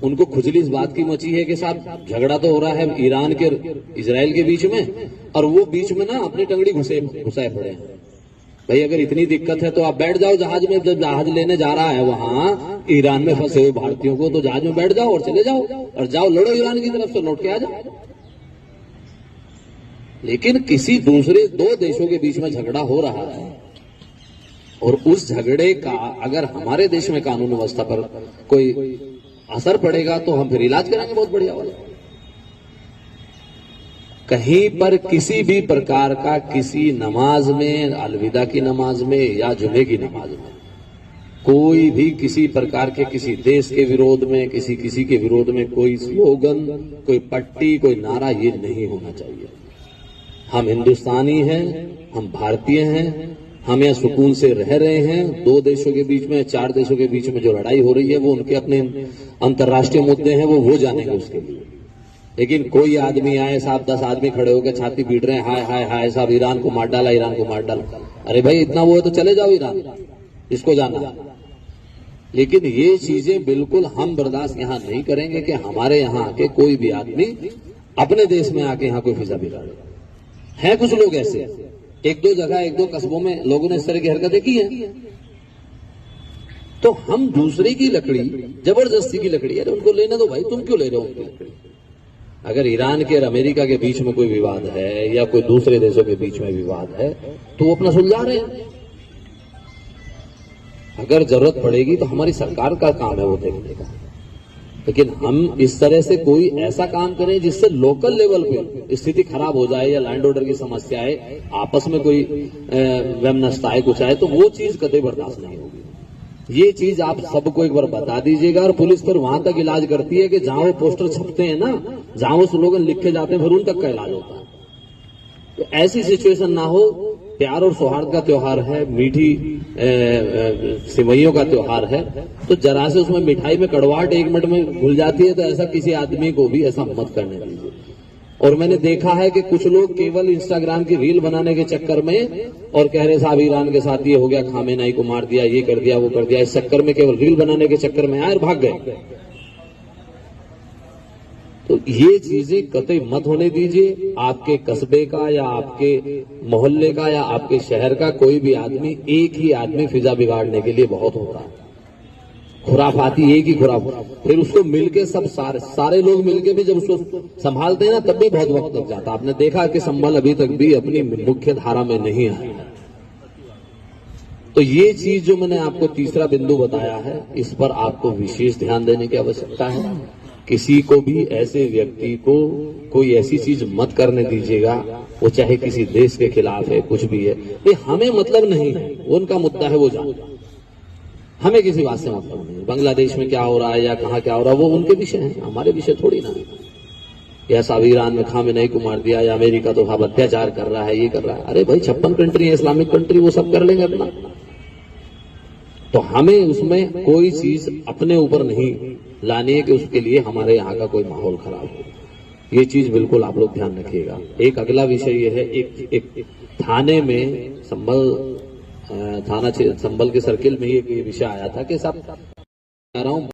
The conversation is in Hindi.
उनको खुजली इस बात की मची है कि साहब झगड़ा तो हो रहा है ईरान के इजराइल के बीच में, और वो बीच में ना अपनी टंगड़ी घुसाए पड़े हैं। भाई अगर इतनी दिक्कत है तो आप बैठ जाओ जहाज में, जब जहाज लेने जा रहा है वहां ईरान में फंसे हुए भारतीयों को, तो जहाज में बैठ जाओ और चले जाओ, और जाओ लड़ो ईरान की तरफ से, लौट के आ जाओ। लेकिन किसी दूसरे दो देशों के बीच में झगड़ा हो रहा है, और उस झगड़े का अगर हमारे देश में कानून व्यवस्था पर कोई असर पड़ेगा तो हम फिर इलाज कराएंगे बहुत बढ़िया वाला। कहीं पर किसी भी प्रकार का किसी नमाज में, अलविदा की नमाज में या जुमे की नमाज में, कोई भी किसी प्रकार के किसी देश के विरोध में, किसी के विरोध में कोई स्लोगन, कोई पट्टी, कोई नारा, ये नहीं होना चाहिए। हम हिंदुस्तानी हैं, हम भारतीय हैं, हम यहाँ सुकून से रह रहे हैं। दो देशों के बीच में, चार देशों के बीच में जो लड़ाई हो रही है वो उनके अपने अंतर्राष्ट्रीय मुद्दे हैं, वो जानेंगे उसके लिए। लेकिन कोई आदमी आए साहब, 10 आदमी खड़े होकर छाती पीट रहे हैं, हाय हाय हाय साहब ईरान को मार डाला, ईरान को मार डाला। अरे भाई इतना वो है तो चले जाओ ईरान, इसको जाना। लेकिन ये चीजें बिल्कुल हम बर्दाश्त यहाँ नहीं करेंगे कि हमारे यहाँ आके कोई भी आदमी अपने देश में आके यहाँ कोई फिजा बिगाड़े। है कुछ लोग ऐसे, एक दो जगह, एक दो कस्बों में लोगों ने इस तरह की हरकतें की हैं। तो हम दूसरे की लकड़ी, जबरदस्ती की लकड़ी, अरे उनको लेने दो भाई, तुम क्यों ले रहे हो उनकी लकड़ी। अगर ईरान के और अमेरिका के बीच में कोई विवाद है या कोई दूसरे देशों के बीच में विवाद है तो वो अपना सुलझा रहे हैं। अगर जरूरत पड़ेगी तो हमारी सरकार का काम है वो देखने का। लेकिन हम इस तरह से कोई ऐसा काम करें जिससे लोकल लेवल पे स्थिति खराब हो जाए या लैंड ऑर्डर की समस्या आए, आपस में कोई वैमनस्यता आए, कुछ आए, तो वो चीज कतई बर्दाश्त नहीं होगी। ये चीज आप सबको एक बार बता दीजिएगा। और पुलिस फिर वहां तक इलाज करती है कि जहां वो पोस्टर छपते हैं ना, जहां वो स्लोगन लिखे जाते हैं, फिर उन तक का इलाज होता है। तो ऐसी सिचुएशन ना हो। प्यार और सौहार्द का त्योहार है, मीठी सिवैयों का त्योहार है, तो जरा से उसमें मिठाई में कड़वाहट 1 मिनट में घुल जाती है, तो ऐसा किसी आदमी को भी ऐसा मत करने दीजिए। और मैंने देखा है कि कुछ लोग केवल इंस्टाग्राम की रील बनाने के चक्कर में और कह रहे साहब ईरान के साथ ये हो गया, खामेनेई को मार दिया, ये कर दिया, वो कर दिया, इस चक्कर में केवल रील बनाने के चक्कर में आए और भाग गए। तो ये चीजें कतई मत होने दीजिए। आपके कस्बे का या आपके मोहल्ले का या आपके शहर का कोई भी आदमी, एक ही आदमी फिजा बिगाड़ने के लिए बहुत होता है। खुराफाती एक ही खुराफात, फिर उसको मिलके सब सारे लोग मिलके भी जब उसको संभालते हैं ना, तब भी बहुत वक्त लग जाता है। आपने देखा कि संभल अभी तक भी अपनी मुख्य धारा में नहीं आया। तो ये चीज जो मैंने आपको तीसरा बिंदु बताया है, इस पर आपको विशेष ध्यान देने की आवश्यकता है। किसी को भी, ऐसे व्यक्ति को कोई ऐसी चीज मत करने दीजिएगा, वो चाहे किसी देश के खिलाफ है, कुछ भी है, ये हमें मतलब नहीं है, उनका मुद्दा है वो जान, हमें किसी बात से मतलब नहीं। बांग्लादेश में क्या हो रहा है या कहाँ क्या हो रहा है वो उनके विषय है, हमारे विषय थोड़ी ना है। या साहब ईरान में खामेनेई को मार दिया, या अमेरिका तो साहब अत्याचार कर रहा है, ये कर रहा है। अरे भाई 56 कंट्री है, इस्लामिक कंट्री, वो सब कर लेंगे अपना। तो हमें उसमें कोई चीज अपने ऊपर नहीं लानी है कि उसके लिए हमारे यहाँ का कोई माहौल खराब हो। ये चीज बिल्कुल आप लोग ध्यान रखिएगा। एक अगला विषय ये है, एक थाने में संभल के सर्किल में ये विषय आया था कि साहब कह रहा हूँ